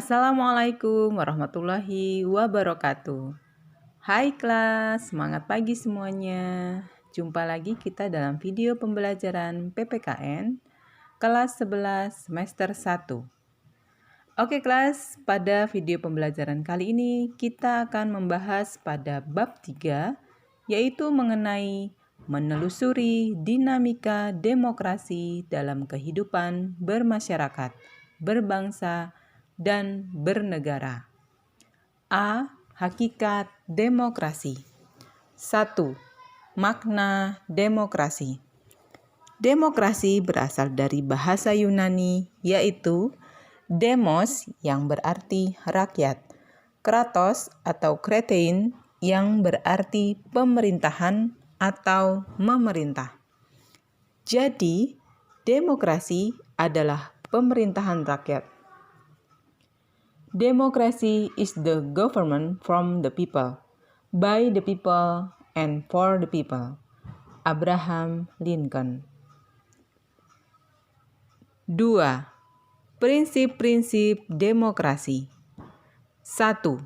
Assalamualaikum warahmatullahi wabarakatuh. Hai kelas, semangat pagi semuanya. Jumpa lagi kita dalam video pembelajaran PPKN kelas 11 semester 1. Oke kelas, pada video pembelajaran kali ini kita akan membahas pada bab 3, yaitu mengenai menelusuri dinamika demokrasi dalam kehidupan bermasyarakat, berbangsa, dan bernegara. A. Hakikat demokrasi. 1. Makna demokrasi. Demokrasi berasal dari bahasa Yunani, yaitu demos yang berarti rakyat, kratos atau kretein yang berarti pemerintahan atau memerintah. Jadi, demokrasi adalah pemerintahan rakyat. Democracy is the government from the people, by the people, and for the people. Abraham Lincoln. 2. Prinsip-prinsip demokrasi. 1.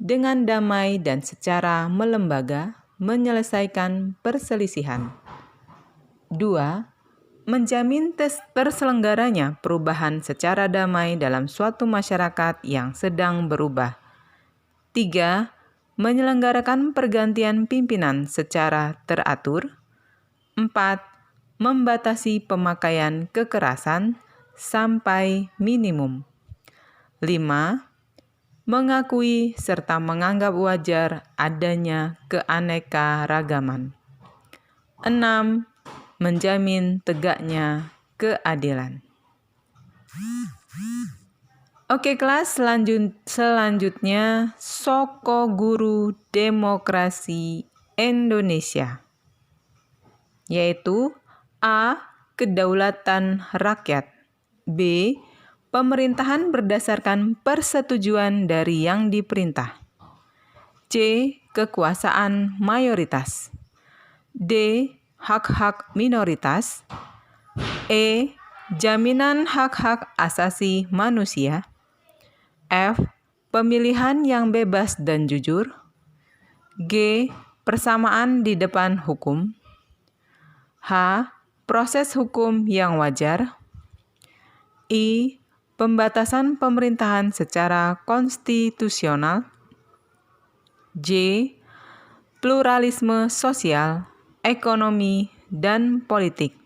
Dengan damai dan secara melembaga menyelesaikan perselisihan. 2. Menjamin terselenggaranya perubahan secara damai dalam suatu masyarakat yang sedang berubah. 3. Menyelenggarakan pergantian pimpinan secara teratur. 4. Membatasi pemakaian kekerasan sampai minimum. 5. Mengakui serta menganggap wajar adanya keanekaragaman. 6. Menjamin tegaknya keadilan. Oke kelas, selanjutnya Soko Guru Demokrasi Indonesia, yaitu A. Kedaulatan rakyat. B. Pemerintahan berdasarkan persetujuan dari yang diperintah. C. Kekuasaan mayoritas. D. Hak-hak minoritas. E. Jaminan hak-hak asasi manusia. F. Pemilihan yang bebas dan jujur. G. Persamaan di depan hukum. H. Proses hukum yang wajar. I. Pembatasan pemerintahan secara konstitusional. J. Pluralisme sosial, ekonomi, dan politik.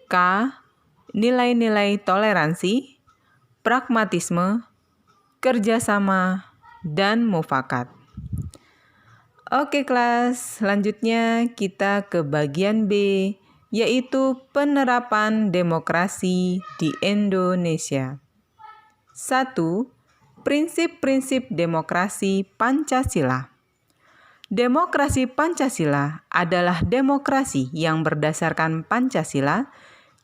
K. Nilai-nilai toleransi, pragmatisme, kerjasama, dan mufakat. Oke kelas, selanjutnya kita ke bagian B, yaitu penerapan demokrasi di Indonesia. 1. Prinsip-prinsip demokrasi Pancasila. Demokrasi Pancasila adalah demokrasi yang berdasarkan Pancasila,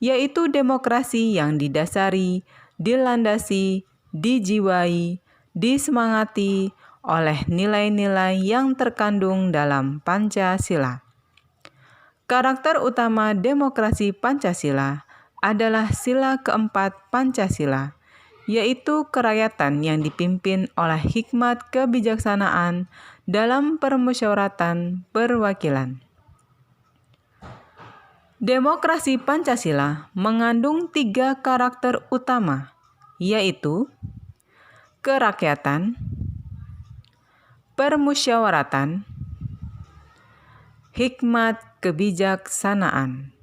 yaitu demokrasi yang didasari, dilandasi, dijiwai, disemangati oleh nilai-nilai yang terkandung dalam Pancasila. Karakter utama demokrasi Pancasila adalah sila keempat Pancasila, yaitu kerakyatan yang dipimpin oleh hikmat kebijaksanaan dalam permusyawaratan perwakilan. Demokrasi Pancasila mengandung 3 karakter utama, yaitu kerakyatan, permusyawaratan, hikmat kebijaksanaan.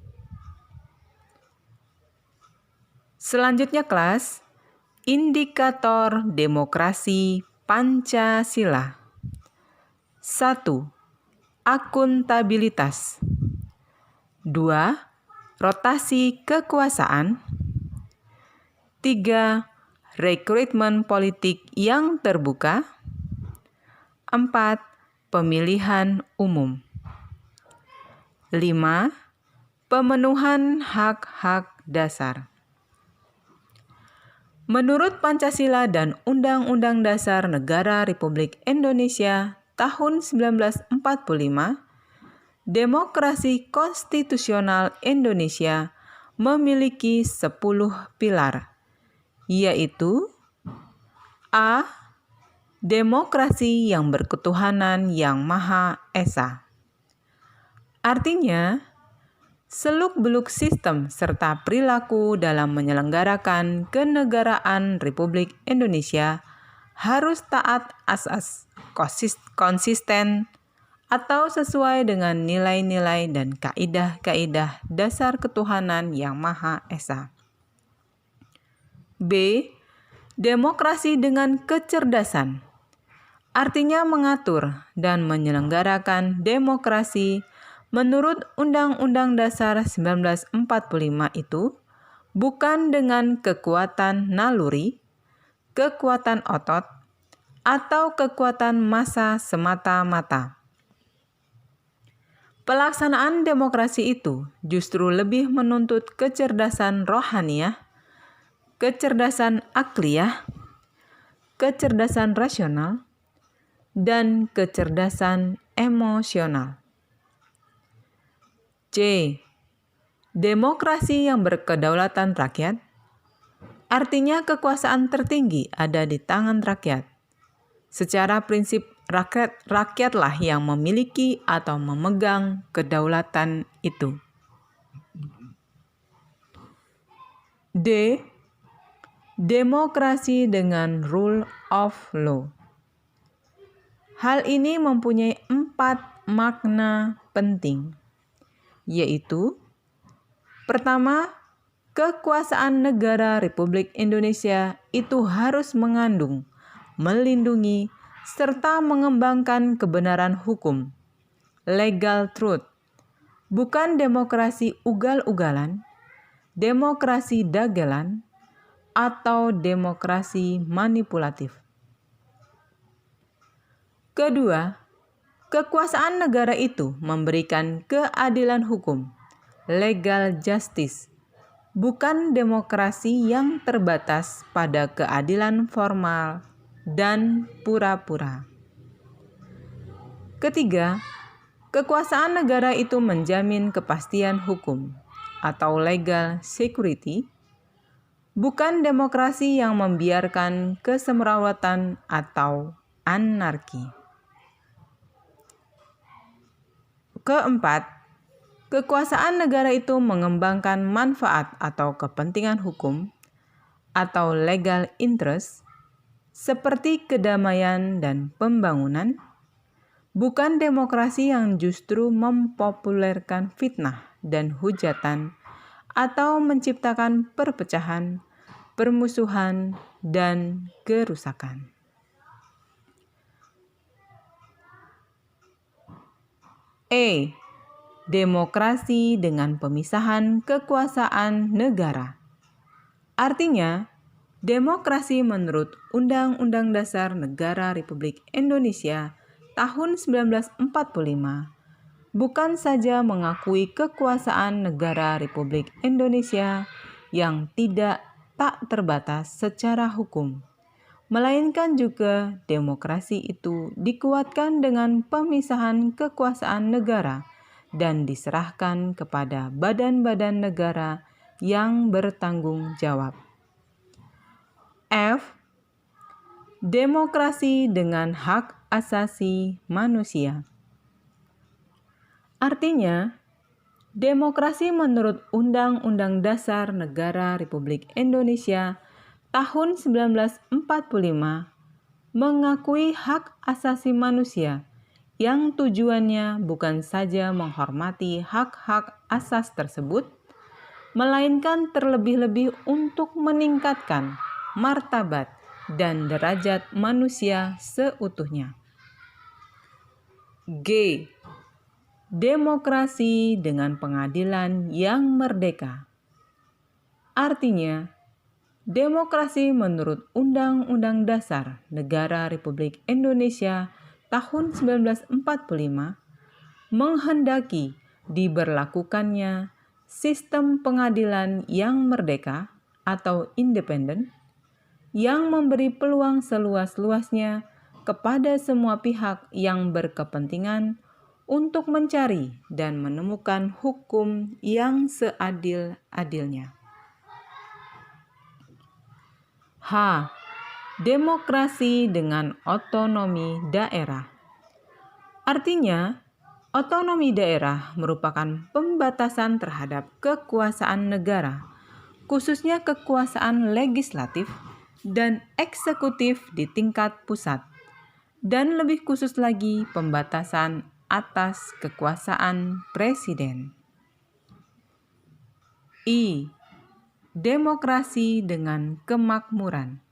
Selanjutnya kelas, indikator demokrasi Pancasila. 1. Akuntabilitas. 2. Rotasi kekuasaan. 3. Rekrutmen politik yang terbuka. 4. Pemilihan umum. 5. Pemenuhan hak-hak dasar. Menurut Pancasila dan Undang-Undang Dasar Negara Republik Indonesia tahun 1945, demokrasi konstitusional Indonesia memiliki 10 pilar, yaitu A. Demokrasi yang berketuhanan yang Maha Esa. Artinya, seluk-beluk sistem serta perilaku dalam menyelenggarakan kenegaraan Republik Indonesia harus taat asas, konsisten, atau sesuai dengan nilai-nilai dan kaidah-kaidah dasar ketuhanan yang Maha Esa. B. Demokrasi dengan kecerdasan. Artinya mengatur dan menyelenggarakan demokrasi menurut Undang-Undang Dasar 1945 itu bukan dengan kekuatan naluri, kekuatan otot, atau kekuatan massa semata-mata. Pelaksanaan demokrasi itu justru lebih menuntut kecerdasan rohaniah, kecerdasan akliyah, kecerdasan rasional, dan kecerdasan emosional. C. Demokrasi yang berkedaulatan rakyat. Artinya kekuasaan tertinggi ada di tangan rakyat. Secara prinsip rakyatlah yang memiliki atau memegang kedaulatan itu. D. Demokrasi dengan rule of law. Hal ini mempunyai 4 makna penting, yaitu: pertama, kekuasaan negara Republik Indonesia itu harus mengandung, melindungi, serta mengembangkan kebenaran hukum, legal truth, bukan demokrasi ugal-ugalan, demokrasi dagelan, atau demokrasi manipulatif. Kedua, kekuasaan negara itu memberikan keadilan hukum, legal justice, bukan demokrasi yang terbatas pada keadilan formal dan pura-pura. Ketiga, kekuasaan negara itu menjamin kepastian hukum atau legal security, bukan demokrasi yang membiarkan kesemrawutan atau anarki. Keempat, kekuasaan negara itu mengembangkan manfaat atau kepentingan hukum atau legal interest seperti kedamaian dan pembangunan, bukan demokrasi yang justru mempopulerkan fitnah dan hujatan atau menciptakan perpecahan, permusuhan, dan kerusakan. E. Demokrasi dengan pemisahan kekuasaan negara. Artinya, demokrasi menurut Undang-Undang Dasar Negara Republik Indonesia tahun 1945 bukan saja mengakui kekuasaan negara Republik Indonesia yang tak terbatas secara hukum, melainkan juga demokrasi itu dikuatkan dengan pemisahan kekuasaan negara dan diserahkan kepada badan-badan negara yang bertanggung jawab. F. Demokrasi dengan hak asasi manusia. Artinya, demokrasi menurut Undang-Undang Dasar Negara Republik Indonesia tahun 1945 mengakui hak asasi manusia yang tujuannya bukan saja menghormati hak-hak asas tersebut, melainkan terlebih-lebih untuk meningkatkan martabat dan derajat manusia seutuhnya. G. Demokrasi dengan pengadilan yang merdeka. Artinya, demokrasi menurut Undang-Undang Dasar Negara Republik Indonesia tahun 1945 menghendaki diberlakukannya sistem pengadilan yang merdeka atau independen yang memberi peluang seluas-luasnya kepada semua pihak yang berkepentingan untuk mencari dan menemukan hukum yang seadil-adilnya. H. demokrasi dengan otonomi daerah. Artinya, otonomi daerah merupakan pembatasan terhadap kekuasaan negara, khususnya kekuasaan legislatif dan eksekutif di tingkat pusat, dan lebih khusus lagi pembatasan atas kekuasaan presiden. I. Demokrasi dengan kemakmuran.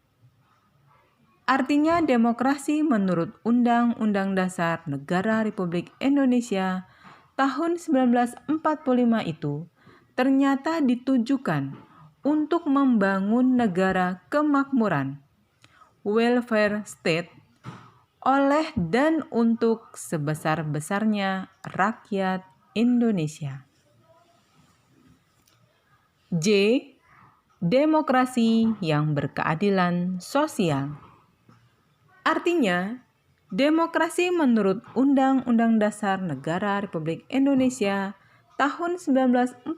Artinya demokrasi menurut Undang-Undang Dasar Negara Republik Indonesia tahun 1945 itu ternyata ditujukan untuk membangun negara kemakmuran, welfare state, oleh dan untuk sebesar-besarnya rakyat Indonesia. J. Demokrasi yang berkeadilan sosial. Artinya, demokrasi menurut Undang-Undang Dasar Negara Republik Indonesia tahun 1945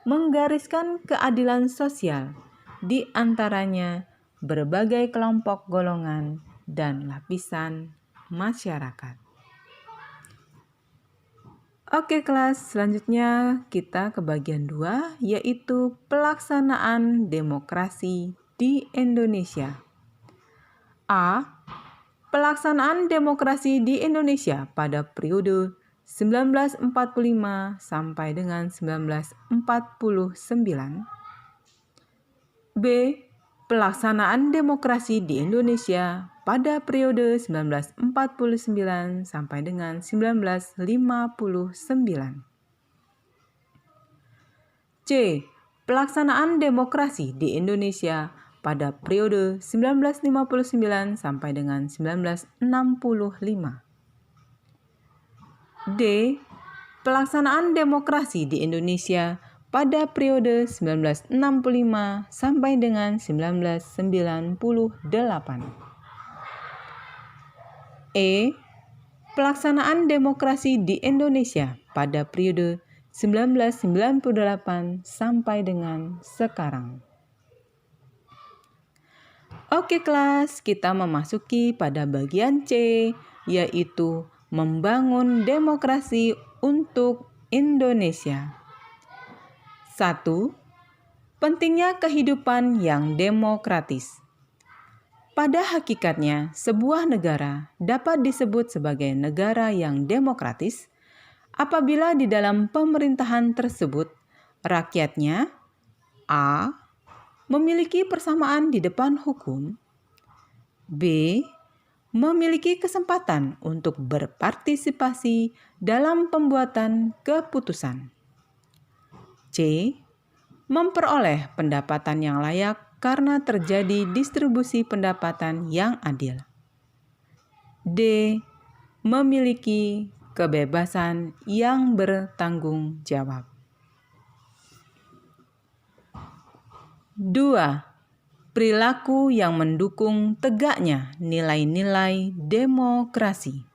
menggariskan keadilan sosial di antaranya berbagai kelompok golongan dan lapisan masyarakat. Oke kelas, selanjutnya kita ke bagian 2, yaitu pelaksanaan demokrasi di Indonesia. A. Pelaksanaan demokrasi di Indonesia pada periode 1945 sampai dengan 1949. B. Pelaksanaan demokrasi di Indonesia pada periode 1949 sampai dengan 1959. C. Pelaksanaan demokrasi di Indonesia pada periode 1959 sampai dengan 1965. D. Pelaksanaan demokrasi di Indonesia pada periode 1965 sampai dengan 1998. E. Pelaksanaan demokrasi di Indonesia pada periode 1998 sampai dengan sekarang. Oke kelas, kita memasuki pada bagian C, yaitu membangun demokrasi untuk Indonesia. 1. Pentingnya kehidupan yang demokratis. Pada hakikatnya, sebuah negara dapat disebut sebagai negara yang demokratis apabila di dalam pemerintahan tersebut rakyatnya A. memiliki persamaan di depan hukum, B. memiliki kesempatan untuk berpartisipasi dalam pembuatan keputusan, C. memperoleh pendapatan yang layak karena terjadi distribusi pendapatan yang adil, D. memiliki kebebasan yang bertanggung jawab. 2. Perilaku yang mendukung tegaknya nilai-nilai demokrasi.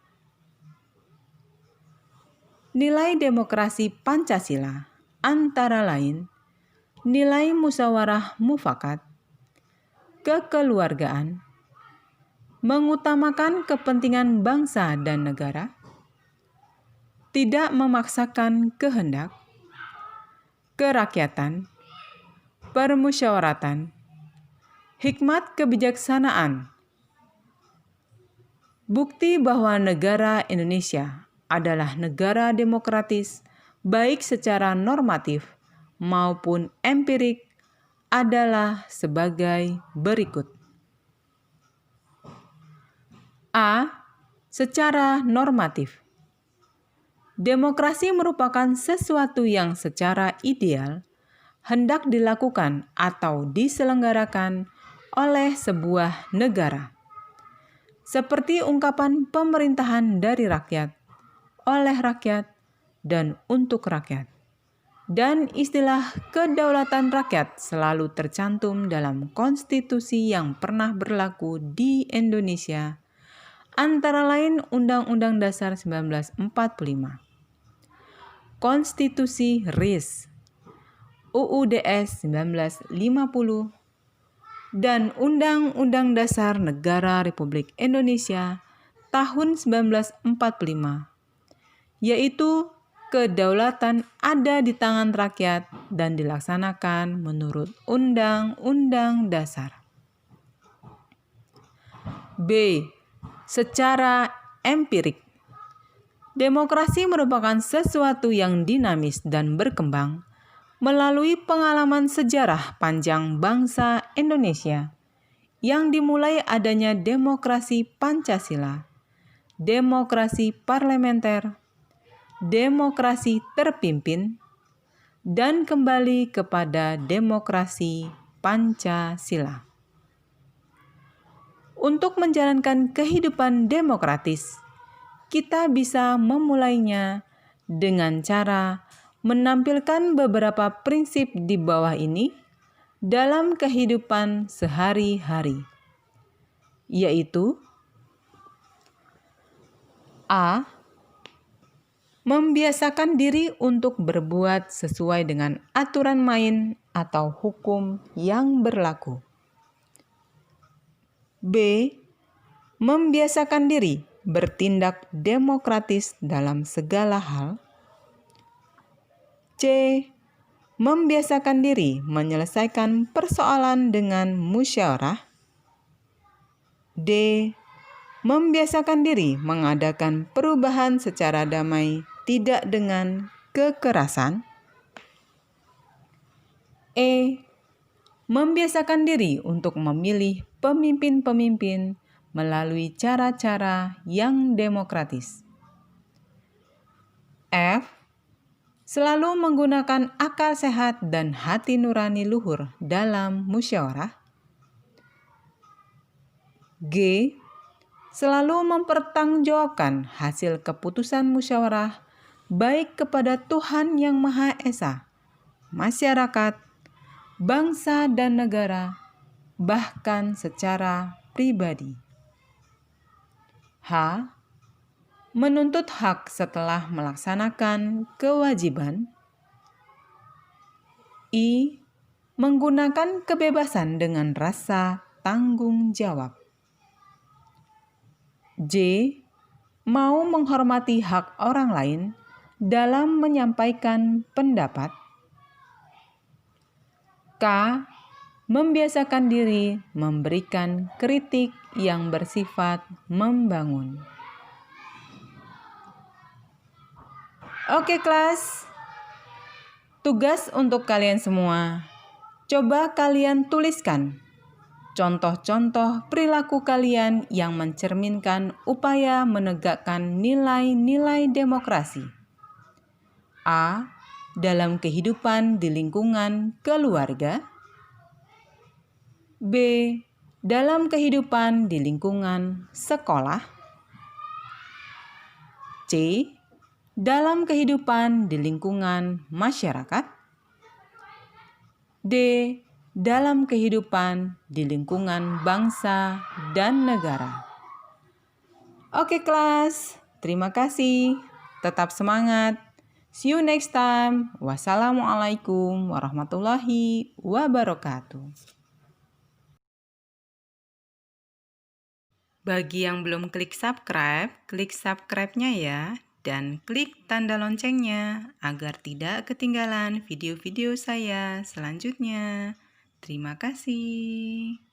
Nilai demokrasi Pancasila antara lain nilai musyawarah mufakat, kekeluargaan, mengutamakan kepentingan bangsa dan negara, tidak memaksakan kehendak, kerakyatan, permusyawaratan, hikmat kebijaksanaan. Bukti bahwa negara Indonesia adalah negara demokratis baik secara normatif maupun empirik adalah sebagai berikut. A. Secara normatif. Demokrasi merupakan sesuatu yang secara ideal hendak dilakukan atau diselenggarakan oleh sebuah negara. Seperti ungkapan pemerintahan dari rakyat, oleh rakyat, dan untuk rakyat. Dan istilah kedaulatan rakyat selalu tercantum dalam konstitusi yang pernah berlaku di Indonesia, antara lain Undang-Undang Dasar 1945, Konstitusi RIS, UUDS 1950, dan Undang-Undang Dasar Negara Republik Indonesia tahun 1945, yaitu kedaulatan ada di tangan rakyat dan dilaksanakan menurut Undang-Undang Dasar. B. Secara empirik. Demokrasi merupakan sesuatu yang dinamis dan berkembang melalui pengalaman sejarah panjang bangsa Indonesia yang dimulai adanya demokrasi Pancasila, demokrasi parlementer, demokrasi terpimpin, dan kembali kepada demokrasi Pancasila. Untuk menjalankan kehidupan demokratis, kita bisa memulainya dengan cara menampilkan beberapa prinsip di bawah ini dalam kehidupan sehari-hari, yaitu A. Membiasakan diri untuk berbuat sesuai dengan aturan main atau hukum yang berlaku. B. Membiasakan diri bertindak demokratis dalam segala hal. C. Membiasakan diri menyelesaikan persoalan dengan musyawarah. D. Membiasakan diri mengadakan perubahan secara damai, tidak dengan kekerasan. E. Membiasakan diri untuk memilih pemimpin-pemimpin melalui cara-cara yang demokratis. F. Selalu menggunakan akal sehat dan hati nurani luhur dalam musyawarah. G. Selalu mempertanggungjawabkan hasil keputusan musyawarah baik kepada Tuhan Yang Maha Esa, masyarakat, bangsa dan negara, bahkan secara pribadi. H. Menuntut hak setelah melaksanakan kewajiban. I. Menggunakan kebebasan dengan rasa tanggung jawab. J. Mau menghormati hak orang lain dalam menyampaikan pendapat. K. Membiasakan diri memberikan kritik yang bersifat membangun. Oke kelas, tugas untuk kalian semua. Coba kalian tuliskan contoh-contoh perilaku kalian yang mencerminkan upaya menegakkan nilai-nilai demokrasi. A. Dalam kehidupan di lingkungan keluarga. B. Dalam kehidupan di lingkungan sekolah. C. Dalam kehidupan di lingkungan masyarakat. D. Dalam kehidupan di lingkungan bangsa dan negara. Oke kelas, terima kasih. Tetap semangat. See you next time. Wassalamualaikum warahmatullahi wabarakatuh. Bagi yang belum klik subscribe-nya ya. Dan klik tanda loncengnya agar tidak ketinggalan video-video saya selanjutnya. Terima kasih.